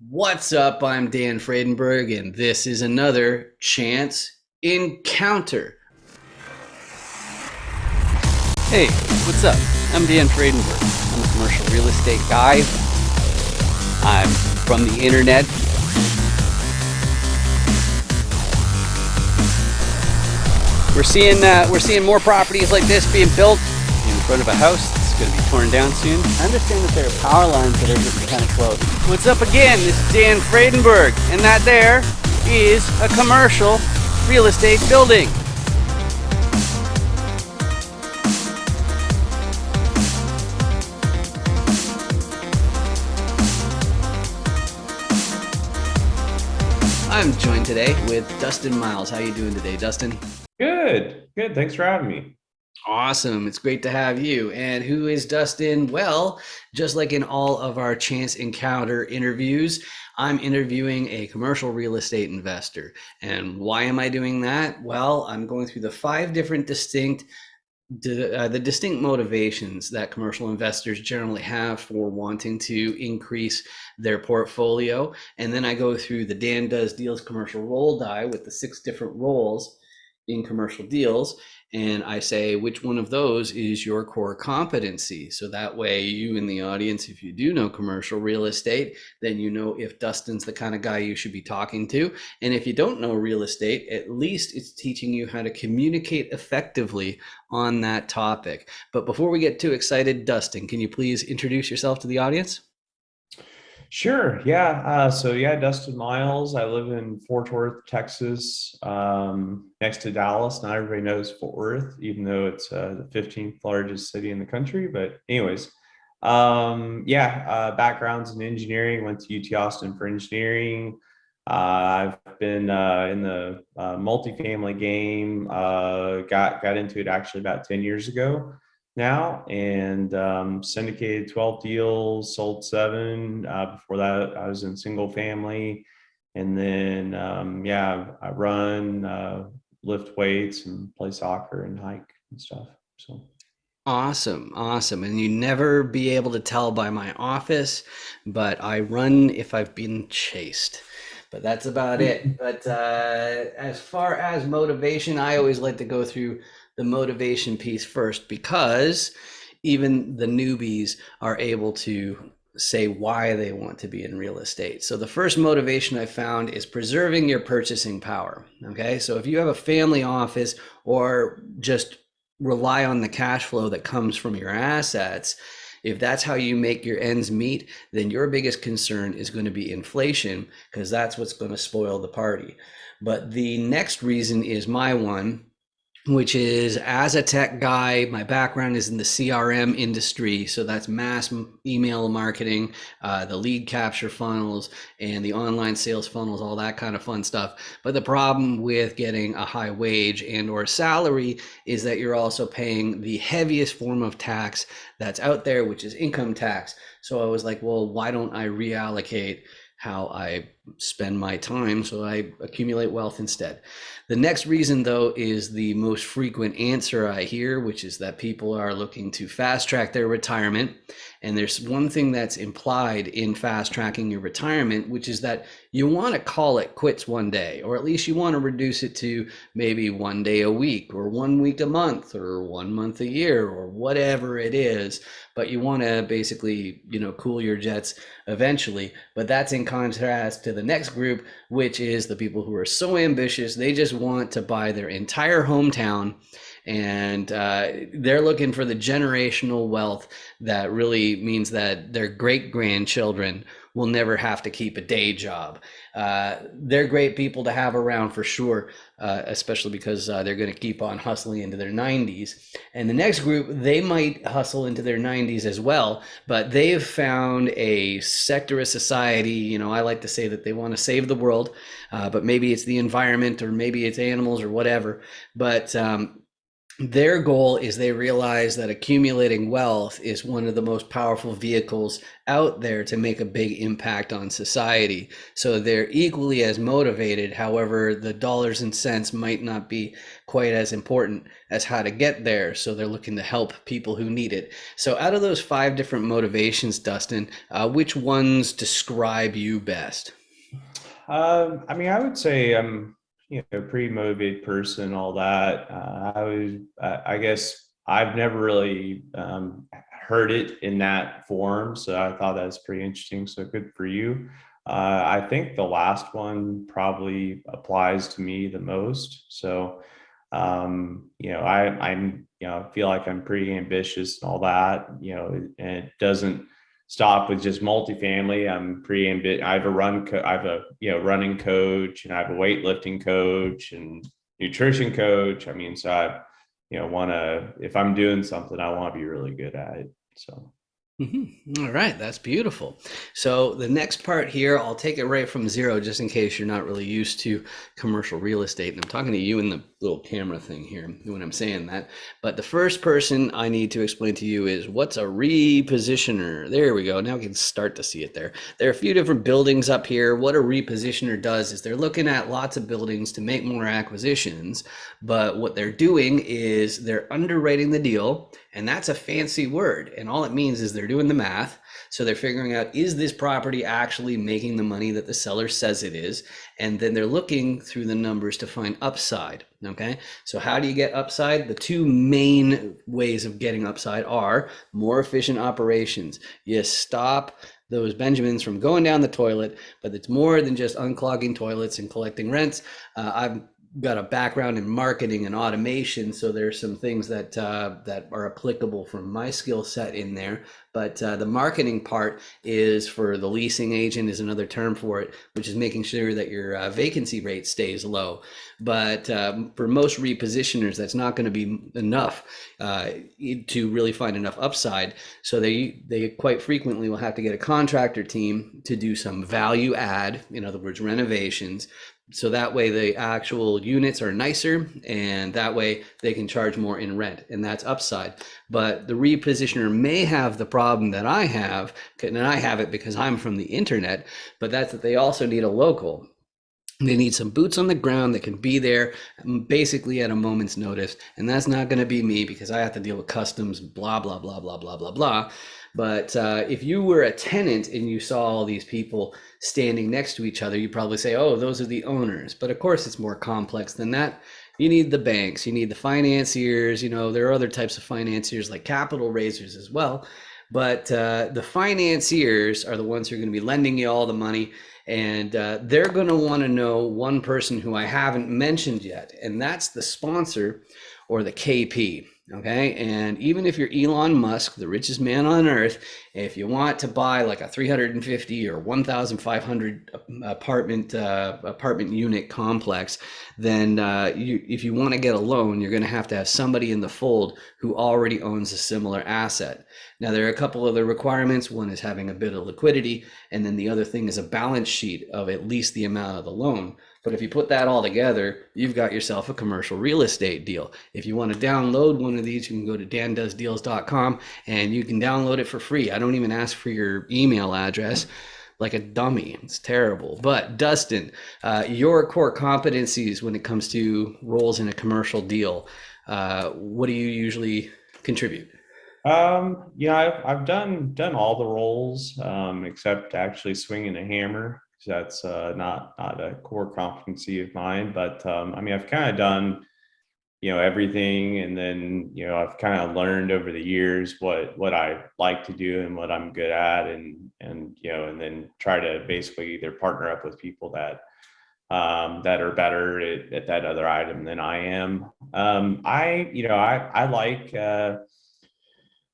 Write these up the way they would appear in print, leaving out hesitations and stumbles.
What's up? I'm Dan Fredenberg, and this is another Chance Encounter. Hey, what's up? I'm Dan Fredenberg. I'm a commercial real estate guy. I'm from the internet. We're seeing more properties like this being built in front of a house that's going to be torn down soon. I understand that there are power lines that are getting kind of close. What's up again? This is Dan Fredenberg, and that there is a commercial real estate building. I'm joined today with Dustin Miles. How you doing today, Dustin? Good. Thanks for having me. Awesome. It's great to have you. And who is Dustin? Well, just like in all of our Chance Encounter interviews, I'm interviewing a commercial real estate investor. And why am I doing that? Well, I'm going through the five different the distinct motivations that commercial investors generally have for wanting to increase their portfolio. And then I go through the Dan Does Deals commercial roll die with the 6 different roles in commercial deals. And I say, which one of those is your core competency? So that way, you in the audience, if you do know commercial real estate, then you know if Dustin's the kind of guy you should be talking to. And if you don't know real estate, at least it's teaching you how to communicate effectively on that topic. But before we get too excited, Dustin, can you please introduce yourself to the audience? Sure. Yeah. Dustin Miles. I live in Fort Worth, Texas, next to Dallas. Not everybody knows Fort Worth, even though it's the 15th largest city in the country. But anyways, backgrounds in engineering. Went to UT Austin for engineering. I've been in the multifamily game. Got into it actually about 10 years ago now, and syndicated 12 deals, sold 7. Before that, I was in single family. And then, I run, lift weights, and play soccer and hike and stuff. So. Awesome, awesome. And you never be able to tell by my office, but I run if I've been chased. But that's about it. But as far as motivation, I always like to go through the motivation piece first because even the newbies are able to say why they want to be in real estate. So the first motivation I found is preserving your purchasing power. Okay, so if you have a family office or just rely on the cash flow that comes from your assets, if that's how you make your ends meet, then your biggest concern is going to be inflation, because that's what's going to spoil the party. But the next reason is my one, which is, as a tech guy, my background is in the CRM industry. So that's mass email marketing, the lead capture funnels, and the online sales funnels, all that kind of fun stuff. But the problem with getting a high wage and or salary is that you're also paying the heaviest form of tax that's out there, which is income tax. So I was like, well, why don't I reallocate how I spend my time so I accumulate wealth instead? The next reason, though, is the most frequent answer I hear, which is that people are looking to fast track their retirement. And there's one thing that's implied in fast tracking your retirement, which is that you want to call it quits one day, or at least you want to reduce it to maybe 1 day a week, or 1 week a month, or 1 month a year, or whatever it is. But you want to basically, cool your jets eventually. But that's in contrast to the next group, which is the people who are so ambitious, they just want to buy their entire hometown, and they're looking for the generational wealth that really means that their great grandchildren will never have to keep a day job. They're great people to have around for sure, especially because they're going to keep on hustling into their 90s. And the next group, they might hustle into their 90s as well, but they've found a sector of society. I like to say that they want to save the world, but maybe it's the environment, or maybe it's animals, or whatever. But Their goal is they realize that accumulating wealth is one of the most powerful vehicles out there to make a big impact on society. So they're equally as motivated. However, the dollars and cents might not be quite as important as how to get there. So they're looking to help people who need it. So out of those 5 different motivations, Dustin, which ones describe you best? I mean, I would say I'm, a pretty motivated person, all that. I guess I've never really heard it in that form. So I thought that was pretty interesting. So good for you. I think the last one probably applies to me the most. So, I'm, feel like I'm pretty ambitious and all that, and it doesn't stop with just multifamily. I'm pretty ambitious. I have I have a running coach, and I have a weightlifting coach and nutrition coach. I mean, so I want to, if I'm doing something, I want to be really good at it. So. All right, that's beautiful. So the next part here, I'll take it right from zero, just in case you're not really used to commercial real estate. And I'm talking to you in the little camera thing here when I'm saying that. But the first person I need to explain to you is, what's a repositioner? There we go. Now we can start to see it there. There are a few different buildings up here. What a repositioner does is they're looking at lots of buildings to make more acquisitions. But what they're doing is they're underwriting the deal. And that's a fancy word. And all it means is they're doing the math. So they're figuring out, is this property actually making the money that the seller says it is? And then they're looking through the numbers to find upside. Okay. So how do you get upside? The 2 main ways of getting upside are more efficient operations. You stop those Benjamins from going down the toilet, but it's more than just unclogging toilets and collecting rents. I've got a background in marketing and automation, so there's some things that that are applicable from my skill set in there. But the marketing part is for the leasing agent, is another term for it, which is making sure that your vacancy rate stays low. But for most repositioners, that's not going to be enough to really find enough upside. So they quite frequently will have to get a contractor team to do some value add, in other words, renovations. So that way the actual units are nicer, and that way they can charge more in rent, and that's upside. But the repositioner may have the problem that I have, and I have it because I'm from the internet, but that's that they also need a local. They need some boots on the ground that can be there basically at a moment's notice. And that's not going to be me, because I have to deal with customs, blah, blah, blah, blah, blah, blah, blah. But if you were a tenant and you saw all these people standing next to each other, you probably say, oh, those are the owners. But of course, it's more complex than that. You need the banks, you need the financiers. There are other types of financiers like capital raisers as well. But the financiers are the ones who are going to be lending you all the money. And they're going to want to know one person who I haven't mentioned yet, and that's the sponsor, or the KP. Okay. And even if you're Elon Musk, the richest man on earth, if you want to buy like a 350 or 1,500 apartment unit complex, then if you want to get a loan, you're going to have somebody in the fold who already owns a similar asset. Now, there are a couple other requirements. One is having a bit of liquidity, and then the other thing is a balance sheet of at least the amount of the loan. But if you put that all together, you've got yourself a commercial real estate deal. If you want to download one of these, you can go to dandoesdeals.com and you can download it for free. I don't even ask for your email address like a dummy. It's terrible. But Dustin, your core competencies when it comes to roles in a commercial deal, what do you usually contribute? I've done all the roles except actually swinging a hammer. That's not a core competency of mine. But I mean, I've kind of done everything, and then I've kind of learned over the years what I like to do and what I'm good at, and then try to basically either partner up with people that are better at that other item than I am. I like.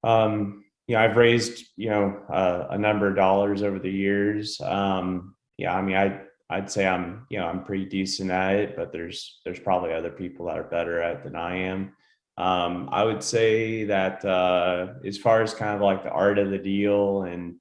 I've raised, a number of dollars over the years. I mean, I'd say I'm pretty decent at it, but there's probably other people that are better at it than I am. I would say that as far as kind of like the art of the deal, and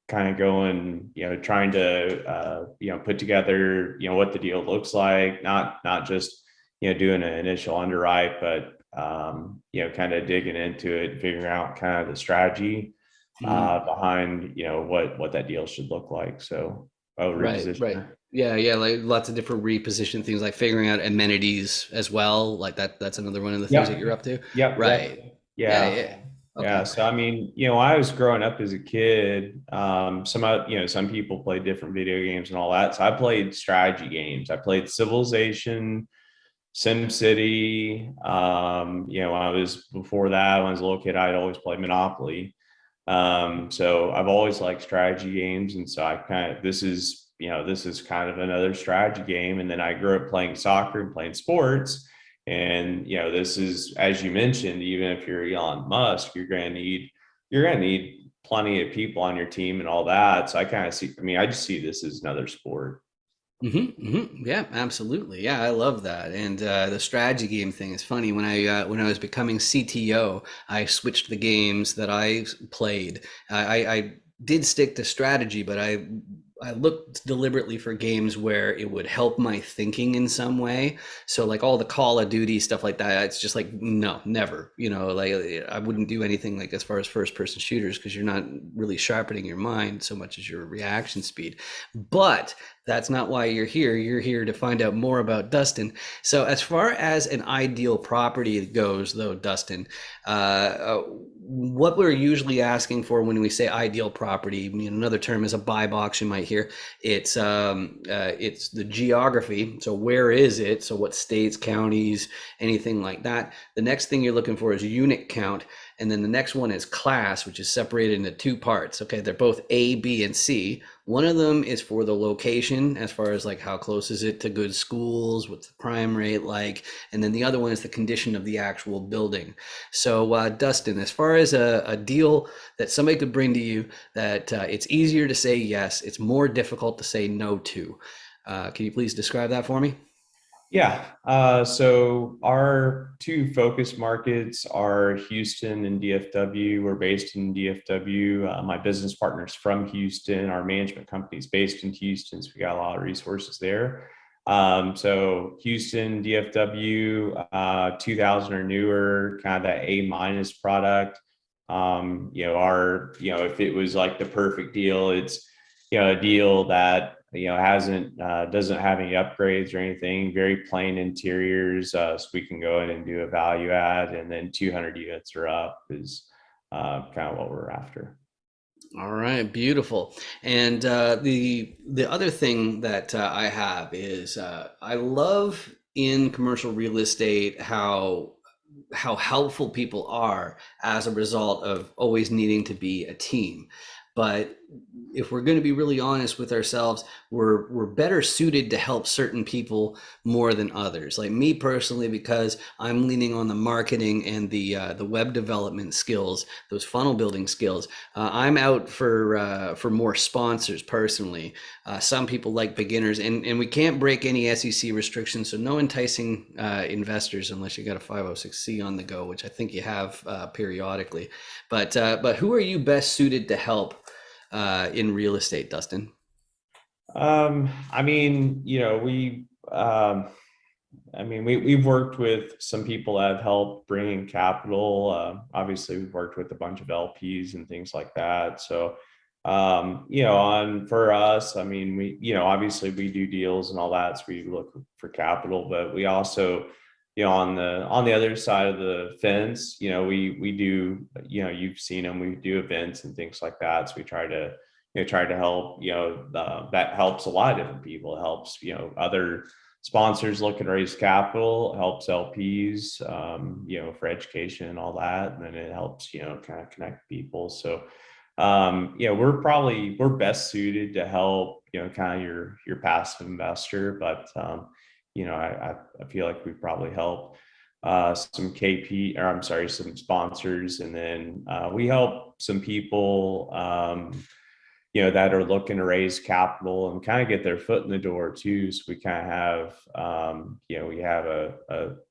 kind of going, trying to put together, what the deal looks like, not just doing an initial underwrite, but kind of digging into it, figuring out kind of the strategy behind, what that deal should look like. So, Right, right. repositioner. Yeah, like lots of different reposition things, like figuring out amenities as well. Like that's another one of the things that you're Yep. up to. Yep. Right. Yeah, Yeah. yeah. Yeah. Okay. So, I mean, when I was growing up as a kid, some people play different video games and all that. So I played strategy games. I played Civilization, SimCity. When I was before that, when I was a little kid, I'd always play Monopoly. So I've always liked strategy games, and so this is kind of another strategy game. And then I grew up playing soccer and playing sports, and this is, as you mentioned, even if you're Elon Musk, you're gonna need plenty of people on your team and all that. So I just see this as another sport. Yeah, absolutely. Yeah, I love that. And the strategy game thing is funny. When I was becoming CTO, I switched the games that I played. I did stick to strategy, but I looked deliberately for games where it would help my thinking in some way. So like all the Call of Duty stuff like that, it's just like no, never. Like I wouldn't do anything like as far as first person shooters because you're not really sharpening your mind so much as your reaction speed. But that's not why you're here. You're here to find out more about Dustin. So, as far as an ideal property goes, though, Dustin, what we're usually asking for when we say ideal property, another term is a buy box you might hear. It's the geography. So, where is it? So, what states, counties, anything like that. The next thing you're looking for is unit count. And then the next one is class, which is separated into two parts. Okay, they're both A, B, and C. One of them is for the location, as far as like how close is it to good schools, what's the crime rate like, and then the other one is the condition of the actual building. So, Dustin, as far as a deal that somebody could bring to you that it's easier to say yes, it's more difficult to say no to. Can you please describe that for me? Yeah. So our two focus markets are Houston and DFW. We're based in DFW. My business partner's from Houston. Our management company's based in Houston, so we got a lot of resources there. So Houston, DFW, 2000 or newer, kind of that A- product. If it was like the perfect deal, it's a deal that hasn't doesn't have any upgrades or anything, very plain interiors, so we can go in and do a value add, and then 200 units or up is kind of what we're after. All right, beautiful. And the other thing that I have is I love in commercial real estate how helpful people are as a result of always needing to be a team. But if we're going to be really honest with ourselves, we're better suited to help certain people more than others. Like me personally, because I'm leaning on the marketing and the web development skills, those funnel building skills. I'm out for more sponsors personally. Some people like beginners, and we can't break any SEC restrictions, so no enticing investors unless you got a 506c on the go, which I think you have periodically. But who are you best suited to help in real estate, Dustin? I mean, we've worked with some people that have helped bring in capital. Obviously, we've worked with a bunch of LPs and things like that. So, on for us, I mean, obviously we do deals and all that, so we look for capital, but we also, on the other side of the fence, we do, you've seen them, we do events and things like that. So we try to help, that helps a lot of different people. It helps, other sponsors looking to raise capital, helps LPs, for education and all that. And then it helps, kind of connect people. So, we're best suited to help, kind of your passive investor, but, I feel like we probably help, some some sponsors. And then, we help some people, that are looking to raise capital and kind of get their foot in the door too. So we kind of have, we have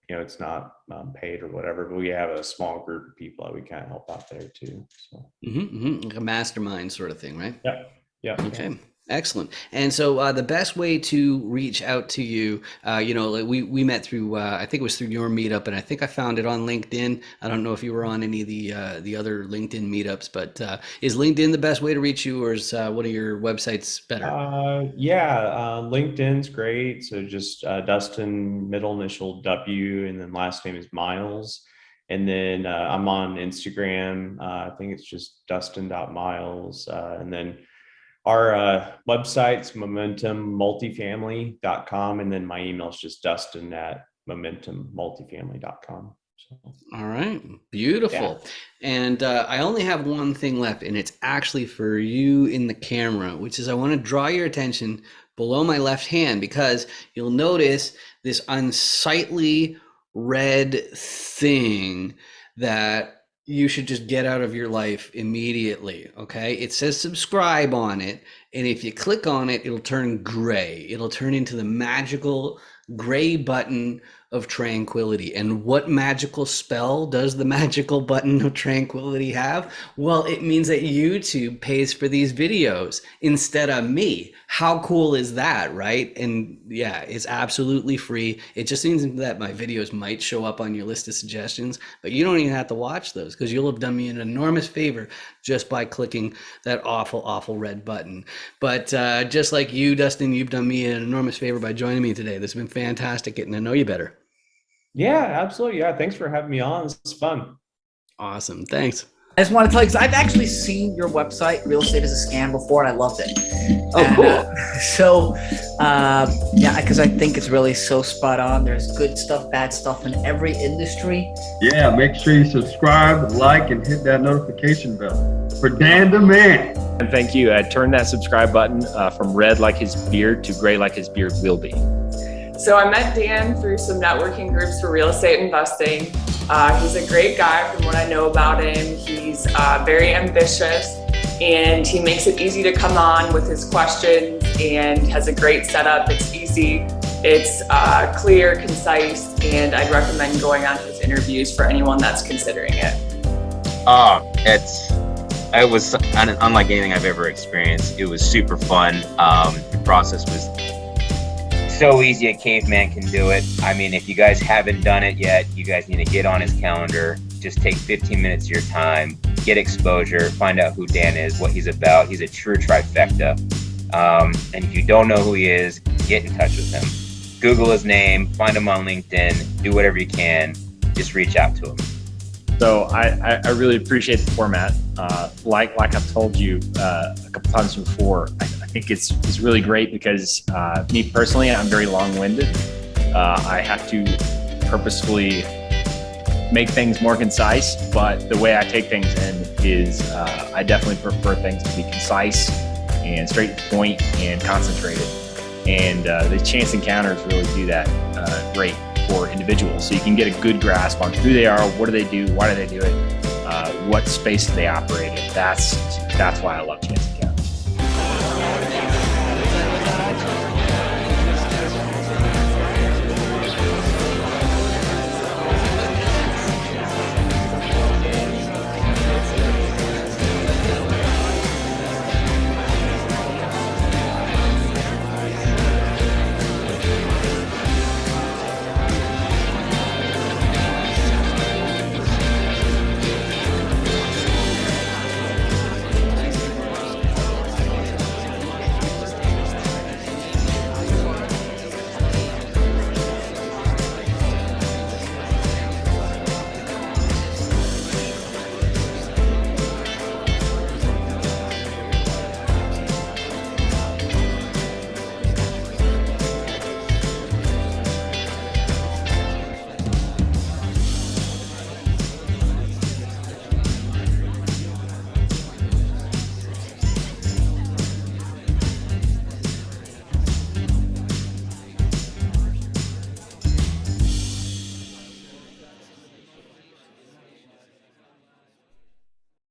it's not paid or whatever, but we have a small group of people that we kind of help out there too. So, Like a mastermind sort of thing, right? yeah. Yeah. Okay. Excellent. And so the best way to reach out to you, like we met through, I think it was through your meetup, and I think I found it on LinkedIn. I don't know if you were on any of the other LinkedIn meetups, but is LinkedIn the best way to reach you, or is one of your websites better? LinkedIn's great. So just Dustin, middle initial W, and then last name is Miles. And then I'm on Instagram. I think it's just dustin.miles. And then our website's momentummultifamily.com. And then my email is just dustin@momentummultifamily.com. So, All right, yeah. beautiful. And I only have one thing left, and it's actually for you in the camera, which is I want to draw your attention below my left hand because you'll notice this unsightly red thing that you should just get out of your life immediately. Okay, it says subscribe on it, and if you click on it, it'll turn gray. It'll turn into the magical gray button of tranquility. And what magical spell does the magical button of tranquility have? Well, it means that YouTube pays for these videos instead of me. How cool is that, right? And yeah, it's absolutely free. It just means that my videos might show up on your list of suggestions, but you don't even have to watch those because you'll have done me an enormous favor just by clicking that awful, awful red button. But just like you, Dustin, you've done me an enormous favor by joining me today. This has been fantastic getting to know you better. Yeah, absolutely. Yeah. Thanks for having me on. This is fun. Awesome. Thanks. I just want to tell you, because I've actually seen your website, Real Estate is a Scam, before, and I loved it. Oh, cool. Yeah, because I think it's really so spot on. There's good stuff, bad stuff in every industry. Yeah, make sure you subscribe, like, and hit that notification bell. For Dan the Man. And thank you. Turn that subscribe button from red like his beard to gray like his beard will be. So I met Dan through some networking groups for real estate investing. He's a great guy from what I know about him. He's very ambitious and he makes it easy to come on with his questions and has a great setup. It's easy, it's clear, concise, and I'd recommend going on his interviews for anyone that's considering it. It was unlike anything I've ever experienced. It was super fun. The process was so easy, a caveman can do it. I mean, if you guys haven't done it yet, you guys need to get on his calendar. Just take 15 minutes of your time, get exposure, find out who Dan is, what he's about. He's a true trifecta. And if you don't know who he is, get in touch with him. Google his name, find him on LinkedIn, do whatever you can. Just reach out to him. So I really appreciate the format. Like I've told you a couple times before, I think it's really great because me personally, I'm very long-winded. I have to purposefully make things more concise, but the way I take things in is I definitely prefer things to be concise and straight to the point and concentrated. And the chance encounters really do that great for individuals. So you can get a good grasp on who they are, what do they do, why do they do it, what space do they operate in. That's why I love chance encounters.